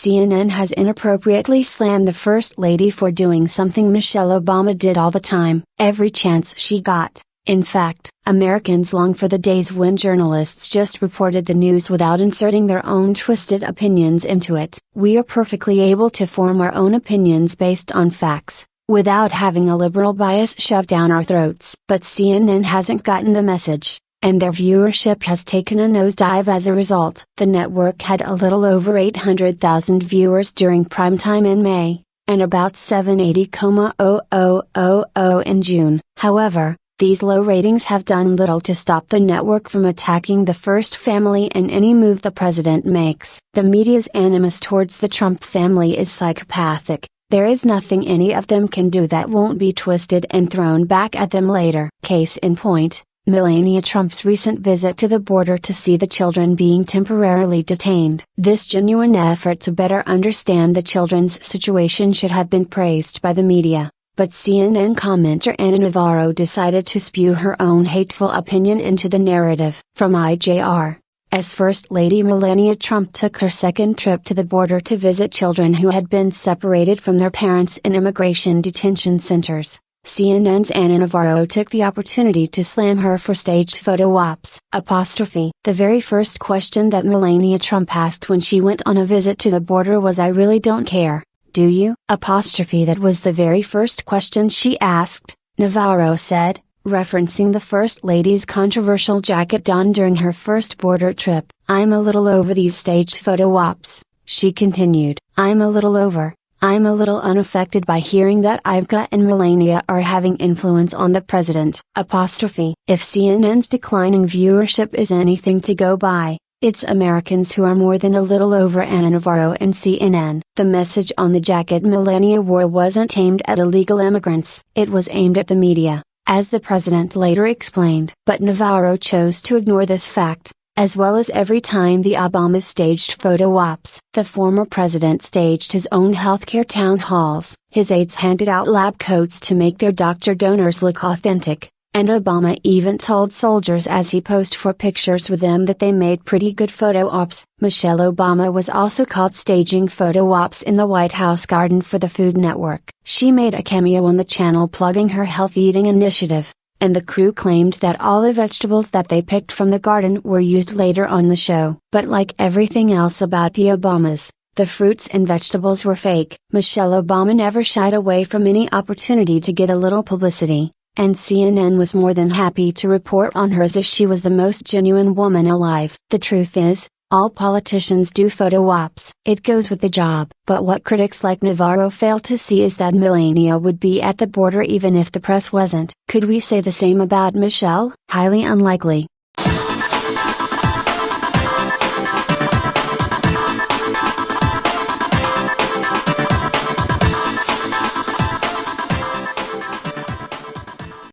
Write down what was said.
CNN has inappropriately slammed the First Lady for doing something Michelle Obama did all the time, every chance she got. In fact, Americans long for the days when journalists just reported the news without inserting their own twisted opinions into it. We are perfectly able to form our own opinions based on facts, without having a liberal bias shoved down our throats. But CNN hasn't gotten the message, and their viewership has taken a nosedive as a result. The network had a little over 800,000 viewers during primetime in May, and about 780,000 in June. However, these low ratings have done little to stop the network from attacking the first family in any move the president makes. The media's animus towards the Trump family is psychopathic. There is nothing any of them can do that won't be twisted and thrown back at them later. Case in point, Melania Trump's recent visit to the border to see the children being temporarily detained. This genuine effort to better understand the children's situation should have been praised by the media. But CNN commenter Ana Navarro decided to spew her own hateful opinion into the narrative. From IJR, as First Lady Melania Trump took her second trip to the border to visit children who had been separated from their parents in immigration detention centers, CNN's Ana Navarro took the opportunity to slam her for staged photo ops. The very first question that Melania Trump asked when she went on a visit to the border was, "I really don't care. Do you?" That was the very first question she asked, Navarro said, referencing the First Lady's controversial jacket donned during her first border trip. "I'm a little over these staged photo ops," she continued. I'm a little unaffected by hearing that Ivka and Melania are having influence on the president. If CNN's declining viewership is anything to go by, it's Americans who are more than a little over Ana Navarro and CNN. The message on the jacket Melania wore wasn't aimed at illegal immigrants. It was aimed at the media, as the president later explained. But Navarro chose to ignore this fact, as well as every time the Obamas staged photo ops. The former president staged his own healthcare town halls. His aides handed out lab coats to make their doctor donors look authentic. And Obama even told soldiers as he posed for pictures with them that they made pretty good photo ops. Michelle Obama was also caught staging photo ops in the White House garden for the Food Network. She made a cameo on the channel plugging her health eating initiative, and the crew claimed that all the vegetables that they picked from the garden were used later on the show. But like everything else about the Obamas, the fruits and vegetables were fake. Michelle Obama never shied away from any opportunity to get a little publicity, and CNN was more than happy to report on her as if she was the most genuine woman alive. The truth is, all politicians do photo ops. It goes with the job. But what critics like Navarro fail to see is that Melania would be at the border even if the press wasn't. Could we say the same about Michelle? Highly unlikely.